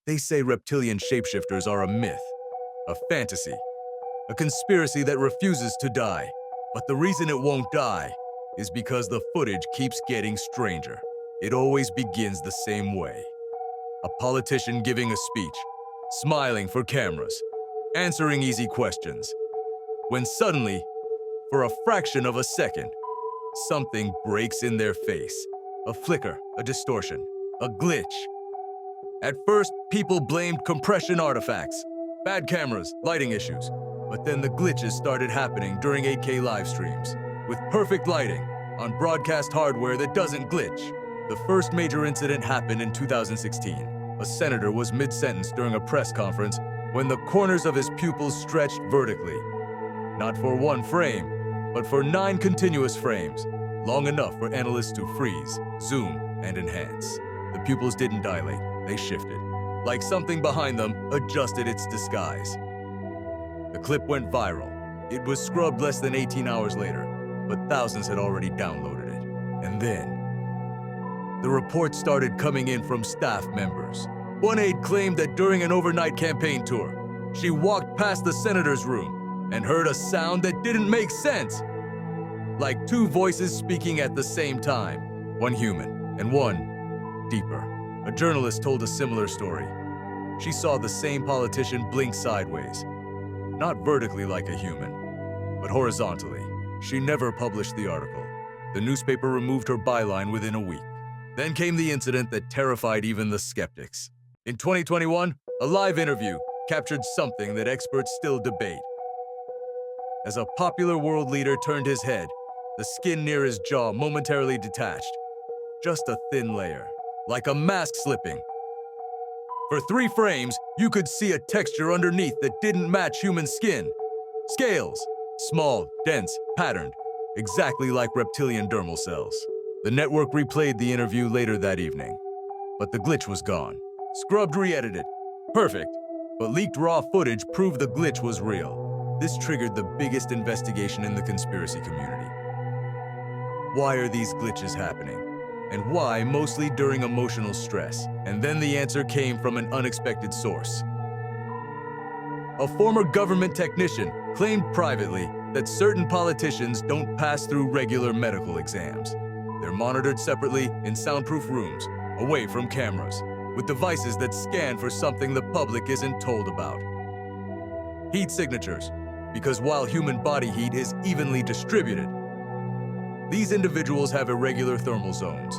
They say reptilian shapeshifters are a myth, a fantasy, a conspiracy that refuses to die. But the reason it won't die is because the footage keeps getting stranger. It always begins the same way. A politician giving a speech, smiling for cameras, answering easy questions, when suddenly, for a fraction of a second, something breaks in their face. A flicker, a distortion, a glitch. At first, people blamed compression artifacts, bad cameras, lighting issues. But then the glitches started happening during 8K live streams, with perfect lighting, on broadcast hardware that doesn't glitch. The first major incident happened in 2016. A senator was mid-sentence during a press conference when the corners of his pupils stretched vertically. Not for one frame, but for 9 continuous frames, long enough for analysts to freeze, zoom, and enhance. The pupils didn't dilate, they shifted, like something behind them adjusted its disguise. The clip went viral. It was scrubbed less than 18 hours later, but thousands had already downloaded it. And then, the reports started coming in from staff members. One aide claimed that during an overnight campaign tour, she walked past the senator's room and heard a sound that didn't make sense. Like 2 voices speaking at the same time, one human and one deeper. A journalist told a similar story. She saw the same politician blink sideways, not vertically like a human, but horizontally. She never published the article. The newspaper removed her byline within a week. Then came the incident that terrified even the skeptics. In 2021, a live interview captured something that experts still debate. As a popular world leader turned his head, the skin near his jaw momentarily detached. Just a thin layer, like a mask slipping. For 3 frames, you could see a texture underneath that didn't match human skin. Scales, small, dense, patterned, exactly like reptilian dermal cells. The network replayed the interview later that evening, but the glitch was gone. Scrubbed, re-edited. Perfect. But leaked raw footage proved the glitch was real. This triggered the biggest investigation in the conspiracy community. Why are these glitches happening? And why mostly during emotional stress? And then the answer came from an unexpected source. A former government technician claimed privately that certain politicians don't pass through regular medical exams. They're monitored separately in soundproof rooms, away from cameras, with devices that scan for something the public isn't told about. Heat signatures, because while human body heat is evenly distributed, these individuals have irregular thermal zones.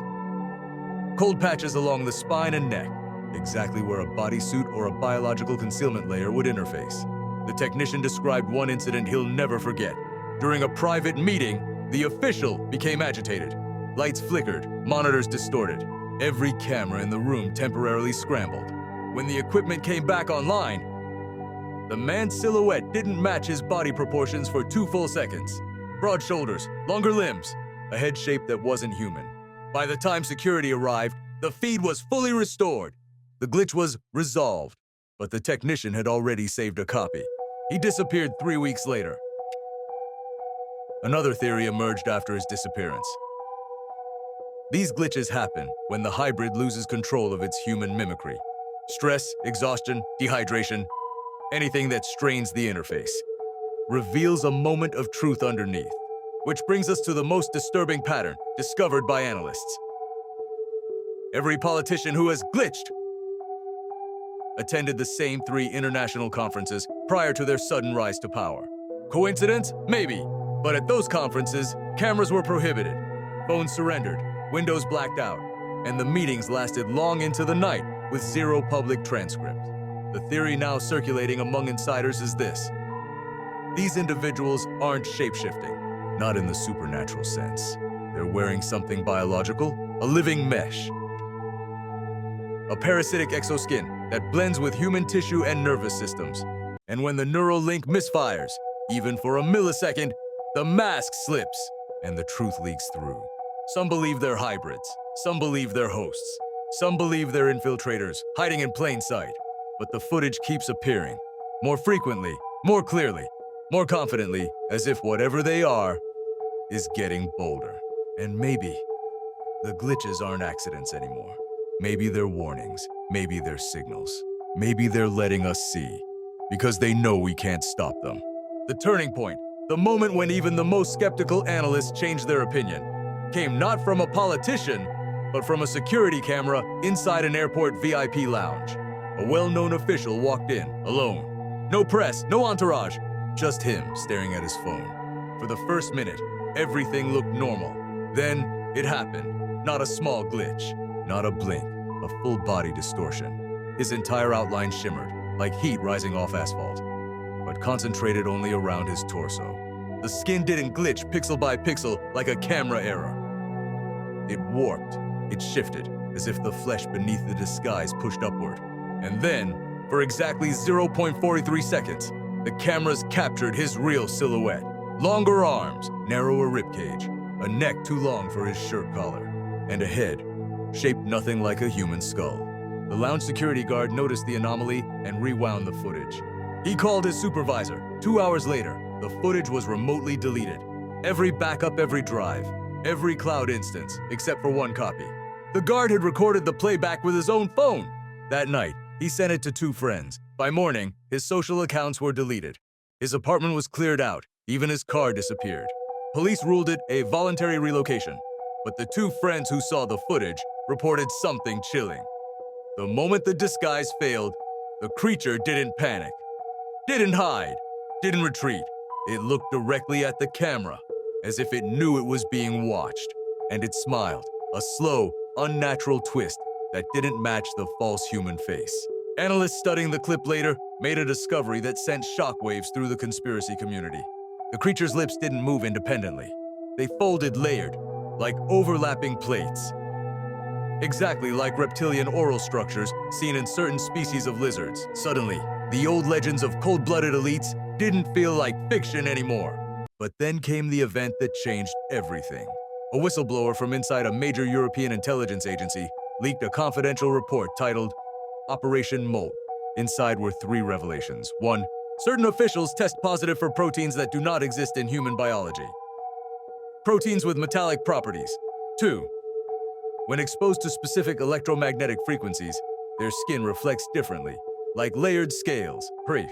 Cold patches along the spine and neck, exactly where a bodysuit or a biological concealment layer would interface. The technician described one incident he'll never forget. During a private meeting, the official became agitated. Lights flickered, monitors distorted. Every camera in the room temporarily scrambled. When the equipment came back online, the man's silhouette didn't match his body proportions for 2 full seconds. Broad shoulders, longer limbs, a head shape that wasn't human. By the time security arrived, the feed was fully restored. The glitch was resolved, but the technician had already saved a copy. He disappeared 3 weeks later. Another theory emerged after his disappearance. These glitches happen when the hybrid loses control of its human mimicry. Stress, exhaustion, dehydration, anything that strains the interface, reveals a moment of truth underneath. Which brings us to the most disturbing pattern discovered by analysts. Every politician who has glitched attended the same 3 international conferences prior to their sudden rise to power. Coincidence? Maybe. But at those conferences, cameras were prohibited, phones surrendered, windows blacked out, and the meetings lasted long into the night with 0 public transcript. The theory now circulating among insiders is this: these individuals aren't shape-shifting, not in the supernatural sense. They're wearing something biological, a living mesh, a parasitic exoskin that blends with human tissue and nervous systems. And when the neural link misfires, even for a millisecond, the mask slips and the truth leaks through. Some believe they're hybrids, some believe they're hosts, some believe they're infiltrators hiding in plain sight. But the footage keeps appearing, more frequently, more clearly, more confidently, as if whatever they are is getting bolder. And maybe the glitches aren't accidents anymore. Maybe they're warnings, maybe they're signals. Maybe they're letting us see, because they know we can't stop them. The turning point, the moment when even the most skeptical analysts changed their opinion, came not from a politician, but from a security camera inside an airport VIP lounge. A well-known official walked in, alone. No press, no entourage, just him staring at his phone. For the first minute, everything looked normal. Then, it happened. Not a small glitch, not a blink, a full-body distortion. His entire outline shimmered, like heat rising off asphalt, but concentrated only around his torso. The skin didn't glitch pixel by pixel like a camera error. It warped, it shifted, as if the flesh beneath the disguise pushed upward. And then, for exactly 0.43 seconds, the cameras captured his real silhouette. Longer arms, narrower ribcage, a neck too long for his shirt collar, and a head shaped nothing like a human skull. The lounge security guard noticed the anomaly and rewound the footage. He called his supervisor. 2 hours later, the footage was remotely deleted. Every backup, every drive, every cloud instance, except for one copy. The guard had recorded the playback with his own phone. That night, he sent it to 2 friends. By morning, his social accounts were deleted. His apartment was cleared out. Even his car disappeared. Police ruled it a voluntary relocation. But the 2 friends who saw the footage reported something chilling. The moment the disguise failed, the creature didn't panic, didn't hide, didn't retreat. It looked directly at the camera, as if it knew it was being watched. And it smiled, a slow, unnatural twist that didn't match the false human face. Analysts studying the clip later made a discovery that sent shockwaves through the conspiracy community. The creature's lips didn't move independently. They folded layered, like overlapping plates. Exactly like reptilian oral structures seen in certain species of lizards. Suddenly, the old legends of cold-blooded elites didn't feel like fiction anymore. But then came the event that changed everything. A whistleblower from inside a major European intelligence agency leaked a confidential report titled Operation Molt. Inside were 3 revelations. 1. Certain officials test positive for proteins that do not exist in human biology. Proteins with metallic properties. 2. When exposed to specific electromagnetic frequencies, their skin reflects differently, like layered scales. 3.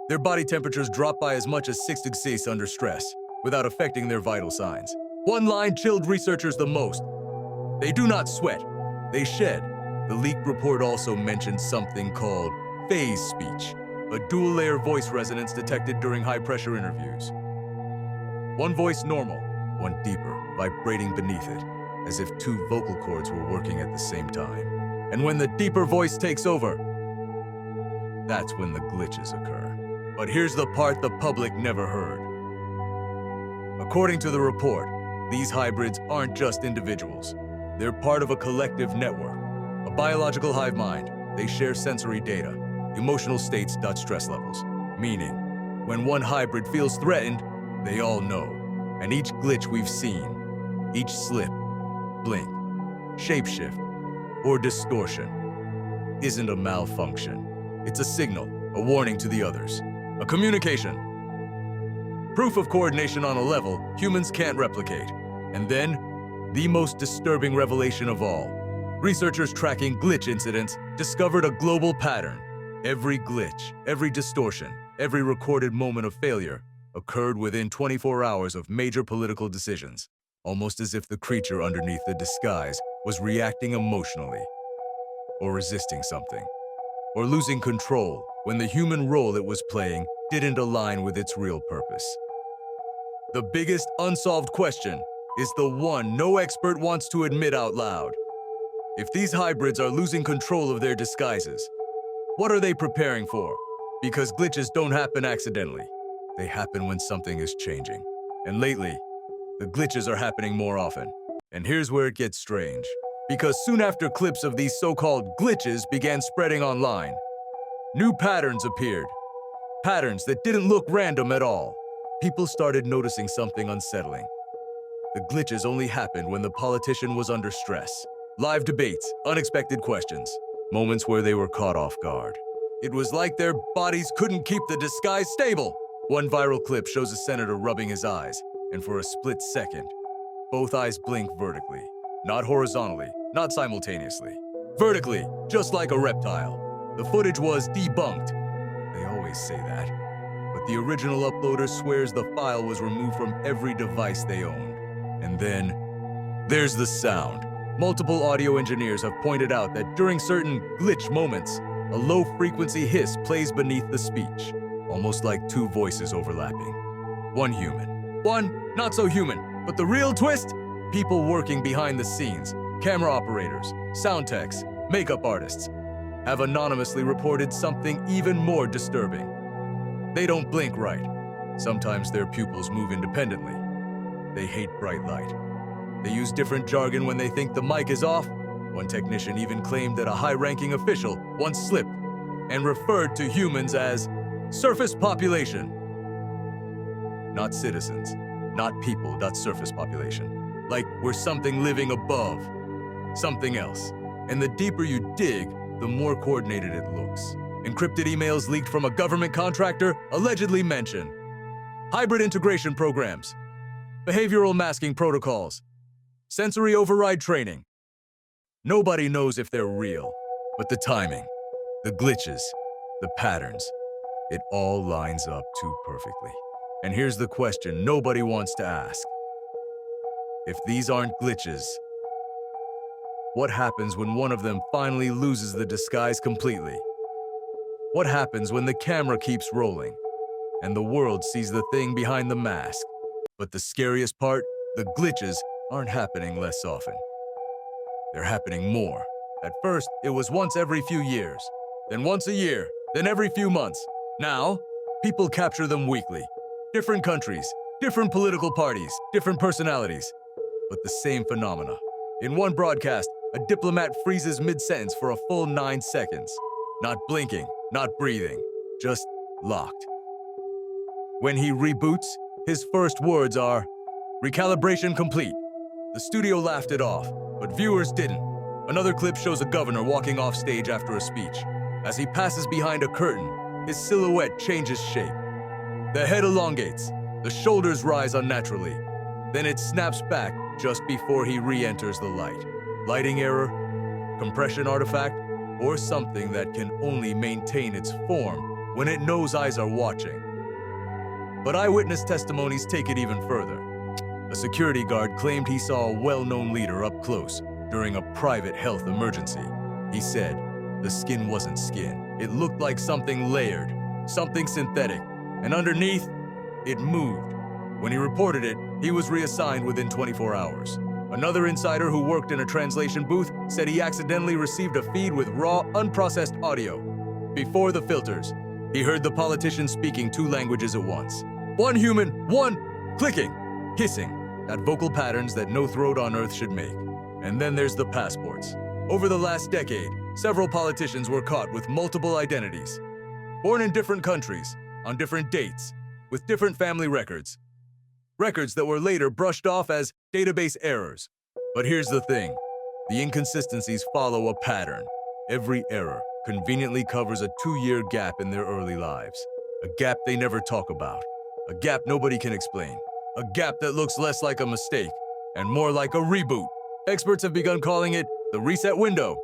Their body temperatures drop by as much as 6 degrees under stress, without affecting their vital signs. One line chilled researchers the most. They do not sweat, they shed. The leaked report also mentioned something called phase speech, a dual-layer voice resonance detected during high-pressure interviews. One voice normal, one deeper, vibrating beneath it, as if 2 vocal cords were working at the same time. And when the deeper voice takes over, that's when the glitches occur. But here's the part the public never heard. According to the report, these hybrids aren't just individuals. They're part of a collective network, a biological hive mind. They share sensory data, emotional states, stress levels. Meaning, when one hybrid feels threatened, they all know. And each glitch we've seen, each slip, blink, shapeshift, or distortion isn't a malfunction. It's a signal, a warning to the others, a communication. Proof of coordination on a level humans can't replicate. And then, the most disturbing revelation of all. Researchers tracking glitch incidents discovered a global pattern. Every glitch, every distortion, every recorded moment of failure occurred within 24 hours of major political decisions, almost as if the creature underneath the disguise was reacting emotionally, or resisting something, or losing control when the human role it was playing didn't align with its real purpose. The biggest unsolved question is the one no expert wants to admit out loud. If these hybrids are losing control of their disguises, what are they preparing for? Because glitches don't happen accidentally. They happen when something is changing. And lately, the glitches are happening more often. And here's where it gets strange. Because soon after clips of these so-called glitches began spreading online, new patterns appeared. Patterns that didn't look random at all. People started noticing something unsettling. The glitches only happened when the politician was under stress. Live debates, unexpected questions, moments where they were caught off guard. It was like their bodies couldn't keep the disguise stable. One viral clip shows a senator rubbing his eyes, and for a split second, both eyes blink vertically. Not horizontally, not simultaneously. Vertically, just like a reptile. The footage was debunked. They always say that. But the original uploader swears the file was removed from every device they owned. And then, there's the sound. Multiple audio engineers have pointed out that during certain glitch moments, a low-frequency hiss plays beneath the speech, almost like two voices overlapping. One human, one not so human, but the real twist? People working behind the scenes, camera operators, sound techs, makeup artists, have anonymously reported something even more disturbing. They don't blink right. Sometimes their pupils move independently. They hate bright light. They use different jargon when they think the mic is off. One technician even claimed that a high-ranking official once slipped and referred to humans as surface population. Not citizens, not people, not surface population. Like we're something living above, something else. And the deeper you dig, the more coordinated it looks. Encrypted emails leaked from a government contractor allegedly mention hybrid integration programs, behavioral masking protocols, sensory override training. Nobody knows if they're real, but the timing, the glitches, the patterns, it all lines up too perfectly. And here's the question nobody wants to ask. If these aren't glitches, what happens when one of them finally loses the disguise completely? What happens when the camera keeps rolling and the world sees the thing behind the mask? But the scariest part, the glitches aren't happening less often. They're happening more. At first, it was once every few years, then once a year, then every few months. Now, people capture them weekly. Different countries, different political parties, different personalities, but the same phenomena. In one broadcast, a diplomat freezes mid-sentence for a full 9 seconds. Not blinking, not breathing, just locked. When he reboots, his first words are, "Recalibration complete." The studio laughed it off, but viewers didn't. Another clip shows a governor walking off stage after a speech. As he passes behind a curtain, his silhouette changes shape. The head elongates, the shoulders rise unnaturally. Then it snaps back just before he re-enters the light. Lighting error, compression artifact, or something that can only maintain its form when it knows eyes are watching. But eyewitness testimonies take it even further. A security guard claimed he saw a well-known leader up close during a private health emergency. He said, the skin wasn't skin. It looked like something layered, something synthetic, and underneath, it moved. When he reported it, he was reassigned within 24 hours. Another insider who worked in a translation booth said he accidentally received a feed with raw, unprocessed audio. Before the filters, he heard the politician speaking 2 languages at once. One human, one clicking, hissing, at vocal patterns that no throat on earth should make. And then there's the passports. Over the last decade, several politicians were caught with multiple identities. Born in different countries, on different dates, with different family records. Records that were later brushed off as database errors. But here's the thing. The inconsistencies follow a pattern. Every error conveniently covers a 2-year gap in their early lives. A gap they never talk about. A gap nobody can explain. A gap that looks less like a mistake and more like a reboot. Experts have begun calling it the reset window.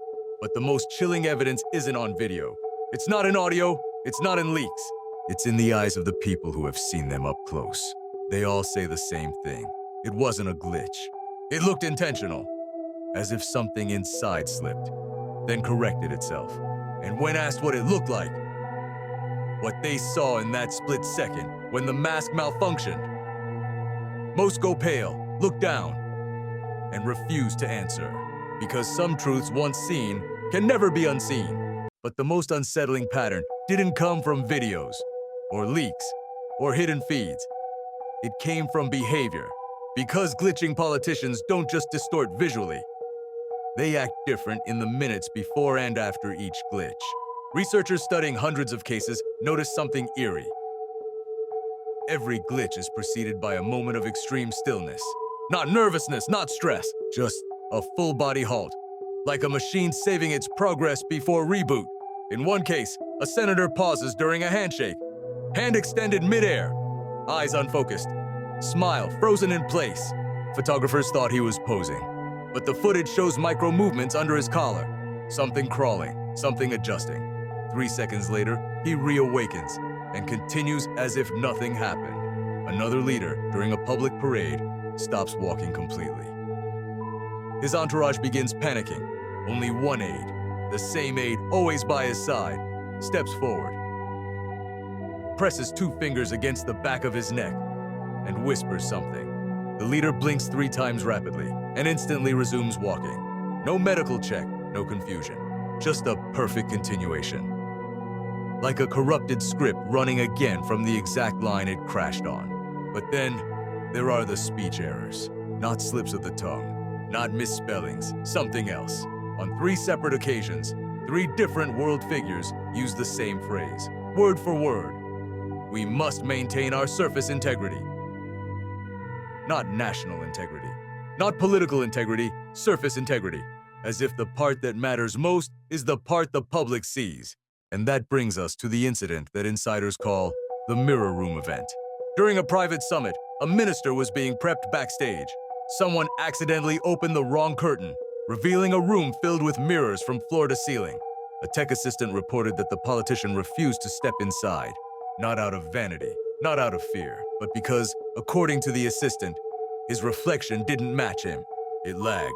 But the most chilling evidence isn't on video. It's not in audio. It's not in leaks. It's in the eyes of the people who have seen them up close. They all say the same thing. It wasn't a glitch. It looked intentional, as if something inside slipped, then corrected itself. And when asked what it looked like, what they saw in that split second when the mask malfunctioned, most go pale, look down, and refuse to answer. Because some truths once seen can never be unseen. But the most unsettling pattern didn't come from videos, or leaks, or hidden feeds. It came from behavior. Because glitching politicians don't just distort visually. They act different in the minutes before and after each glitch. Researchers studying hundreds of cases noticed something eerie. Every glitch is preceded by a moment of extreme stillness. Not nervousness, not stress, just a full-body halt. Like a machine saving its progress before reboot. In one case, a senator pauses during a handshake. Hand extended midair. Eyes unfocused. Smile frozen in place. Photographers thought he was posing. But the footage shows micro movements under his collar. Something crawling, something adjusting. 3 seconds later, he reawakens and continues as if nothing happened. Another leader, during a public parade, stops walking completely. His entourage begins panicking. Only one aide, the same aide always by his side, steps forward, presses 2 fingers against the back of his neck, and whispers something. The leader blinks 3 times rapidly and instantly resumes walking. No medical check, no confusion, just a perfect continuation. Like a corrupted script running again from the exact line it crashed on. But then, there are the speech errors. Not slips of the tongue, not misspellings, something else. On 3 separate occasions, 3 different world figures use the same phrase, word for word. We must maintain our surface integrity. Not national integrity. Not political integrity, surface integrity. As if the part that matters most is the part the public sees. And that brings us to the incident that insiders call the mirror room event. During a private summit, a minister was being prepped backstage. Someone accidentally opened the wrong curtain, revealing a room filled with mirrors from floor to ceiling. A tech assistant reported that the politician refused to step inside, not out of vanity, not out of fear, but because, according to the assistant, his reflection didn't match him. It lagged,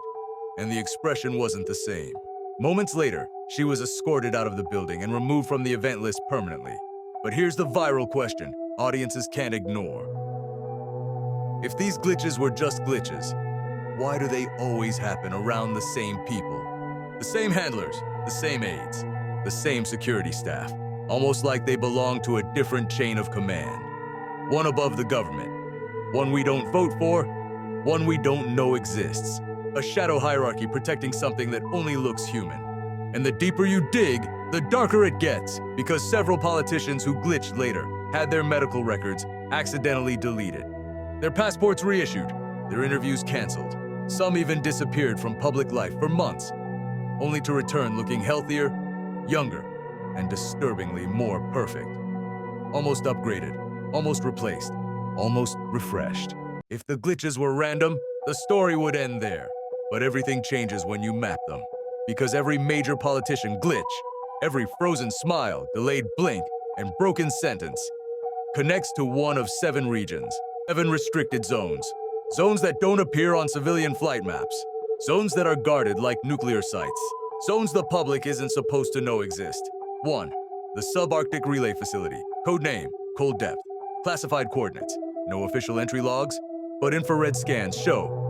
and the expression wasn't the same. Moments later, she was escorted out of the building and removed from the event list permanently. But here's the viral question audiences can't ignore. If these glitches were just glitches, why do they always happen around the same people? The same handlers, the same aides, the same security staff, almost like they belong to a different chain of command. One above the government, one we don't vote for, one we don't know exists. A shadow hierarchy protecting something that only looks human. And the deeper you dig, the darker it gets, because several politicians who glitched later had their medical records accidentally deleted, their passports reissued, their interviews canceled. Some even disappeared from public life for months, only to return looking healthier, younger, and disturbingly more perfect. Almost upgraded, almost replaced, almost refreshed. If the glitches were random, the story would end there. But everything changes when you map them. Because every major politician glitch, every frozen smile, delayed blink, and broken sentence connects to one of 7 regions, 7 restricted zones. Zones that don't appear on civilian flight maps. Zones that are guarded like nuclear sites. Zones the public isn't supposed to know exist. 1. The Subarctic Relay Facility. Code name, Cold Depth. Classified coordinates. No official entry logs, but infrared scans show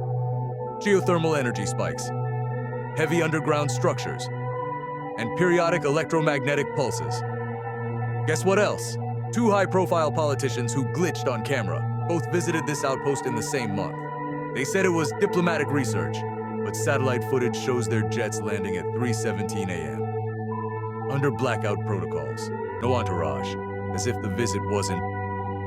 geothermal energy spikes, heavy underground structures, and periodic electromagnetic pulses. Guess what else? 2 high-profile politicians who glitched on camera both visited this outpost in the same month. They said it was diplomatic research, but satellite footage shows their jets landing at 3:17 a.m. under blackout protocols, no entourage, as if the visit wasn't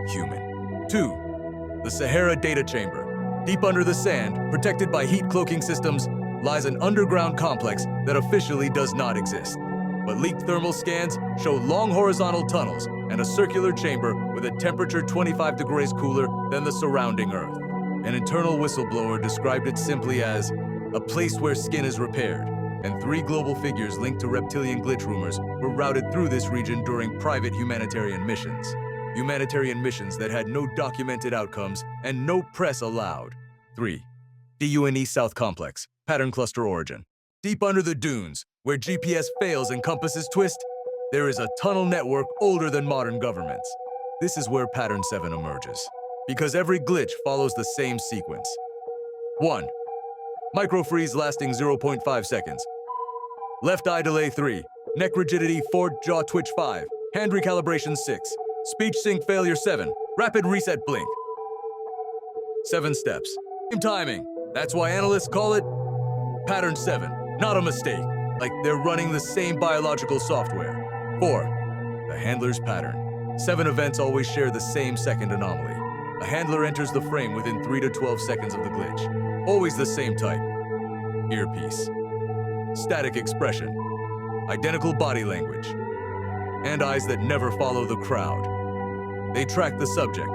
human. 2. The Sahara Data Chamber. Deep under the sand, protected by heat cloaking systems, lies an underground complex that officially does not exist. But leaked thermal scans show long horizontal tunnels and a circular chamber with a temperature 25 degrees cooler than the surrounding Earth. An internal whistleblower described it simply as a place where skin is repaired, and 3 global figures linked to reptilian glitch rumors were routed through this region during private humanitarian missions. Humanitarian missions that had no documented outcomes and no press allowed. 3. DUNE South Complex, Pattern Cluster Origin. Deep under the dunes, where GPS fails and compasses twist, there is a tunnel network older than modern governments. This is where Pattern 7 emerges, because every glitch follows the same sequence. 1. Microfreeze lasting 0.5 seconds. Left eye delay 3. Neck rigidity 4. Jaw twitch 5. Hand recalibration 6. Speech sync failure 7. Rapid reset blink. 7 steps. Same timing. That's why analysts call it Pattern 7. Not a mistake. Like they're running the same biological software. 4. The handler's pattern. 7 events always share the same second anomaly. A handler enters the frame within 3 to 12 seconds of the glitch. Always the same type. Earpiece. Static expression. Identical body language. And eyes that never follow the crowd. They track the subject,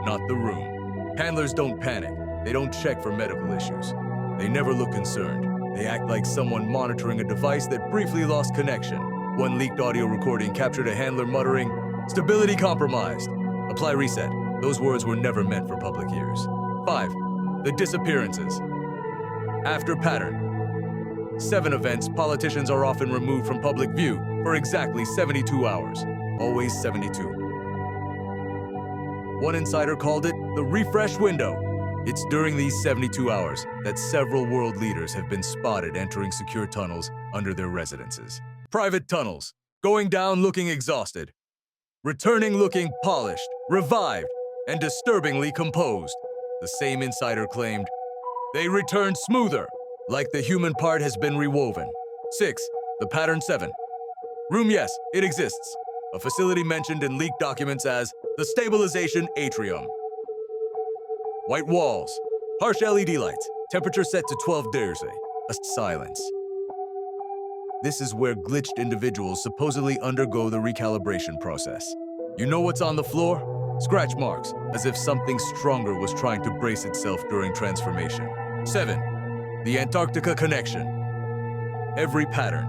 not the room. Handlers don't panic. They don't check for medical issues. They never look concerned. They act like someone monitoring a device that briefly lost connection. One leaked audio recording captured a handler muttering, "Stability compromised. Apply reset." Those words were never meant for public ears. 5. The disappearances. After pattern. 7 events, politicians are often removed from public view for exactly 72 hours. Always 72. One insider called it the refresh window. It's during these 72 hours that several world leaders have been spotted entering secure tunnels under their residences. Private tunnels, going down looking exhausted, returning looking polished, revived, and disturbingly composed. The same insider claimed, they returned smoother, like the human part has been rewoven. 6. The pattern 7. Room, yes, it exists. A facility mentioned in leaked documents as the stabilization atrium. White walls, harsh LED lights, temperature set to 12 degrees, a silence. This is where glitched individuals supposedly undergo the recalibration process. You know what's on the floor? Scratch marks, as if something stronger was trying to brace itself during transformation. 7. The Antarctica connection. Every pattern.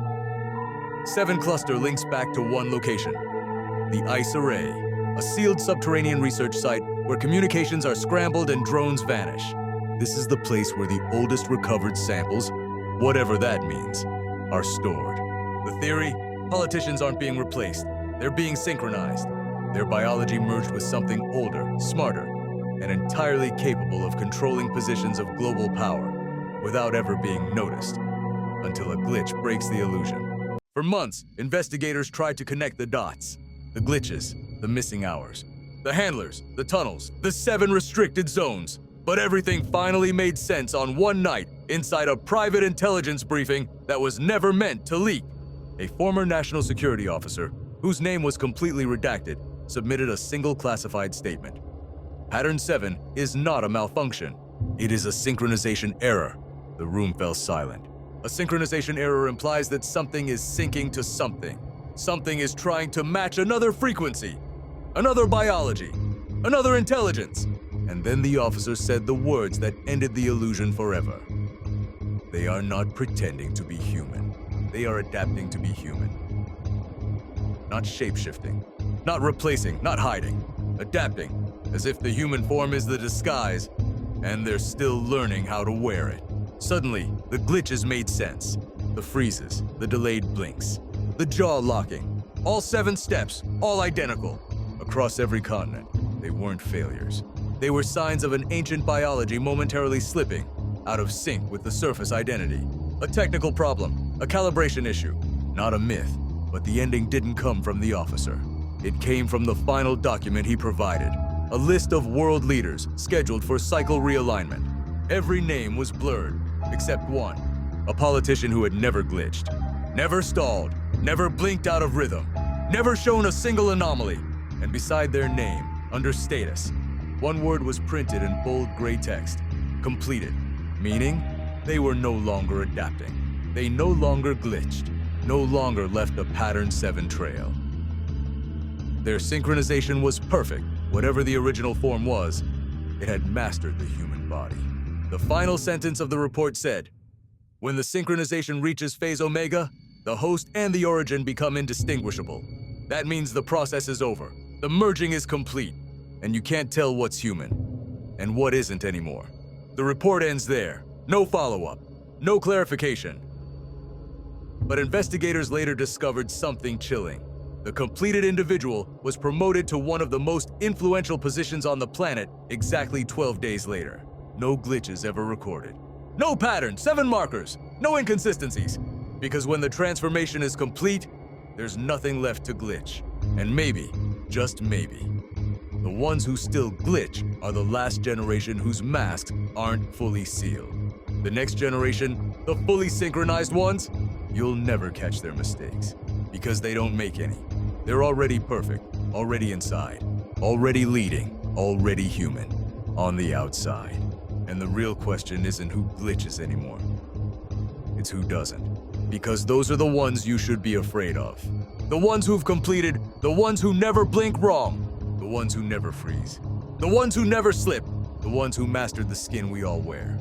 7 cluster links back to one location. The Ice Array, a sealed subterranean research site where communications are scrambled and drones vanish. This is the place where the oldest recovered samples, whatever that means, are stored. The theory? Politicians aren't being replaced. They're being synchronized. Their biology merged with something older, smarter, and entirely capable of controlling positions of global power without ever being noticed, until a glitch breaks the illusion. For months, investigators tried to connect the dots. The glitches, the missing hours, the handlers, the tunnels, the 7 restricted zones. But everything finally made sense on one night inside a private intelligence briefing that was never meant to leak. A former national security officer, whose name was completely redacted, submitted a single classified statement. Pattern 7 is not a malfunction. It is a synchronization error. The room fell silent. A synchronization error implies that something is syncing to something. Something is trying to match another frequency, another biology, another intelligence. And then the officer said the words that ended the illusion forever. They are not pretending to be human. They are adapting to be human. Not shape-shifting, not replacing, not hiding. Adapting, as if the human form is the disguise, and they're still learning how to wear it. Suddenly, the glitches made sense. The freezes, the delayed blinks, the jaw locking. All 7 steps, all identical. Across every continent, they weren't failures. They were signs of an ancient biology momentarily slipping out of sync with the surface identity. A technical problem, a calibration issue, not a myth, but the ending didn't come from the officer. It came from the final document he provided, a list of world leaders scheduled for cycle realignment. Every name was blurred, except one, a politician who had never glitched, never stalled, never blinked out of rhythm, never shown a single anomaly. And beside their name, under status, one word was printed in bold gray text, completed, meaning they were no longer adapting. They no longer glitched, no longer left a pattern 7 trail. Their synchronization was perfect. Whatever the original form was, it had mastered the human body. The final sentence of the report said, when the synchronization reaches phase omega, the host and the origin become indistinguishable. That means the process is over. The merging is complete, and you can't tell what's human and what isn't anymore. The report ends there. No follow-up, no clarification. But investigators later discovered something chilling. The completed individual was promoted to one of the most influential positions on the planet exactly 12 days later. No glitches ever recorded. No pattern, 7 markers, no inconsistencies. Because when the transformation is complete, there's nothing left to glitch. And maybe, just maybe, the ones who still glitch are the last generation whose masks aren't fully sealed. The next generation, the fully synchronized ones, you'll never catch their mistakes. Because they don't make any. They're already perfect, already inside, already leading, already human, on the outside. And the real question isn't who glitches anymore. It's who doesn't. Because those are the ones you should be afraid of. The ones who've completed, the ones who never blink wrong, the ones who never freeze, the ones who never slip, the ones who mastered the skin we all wear.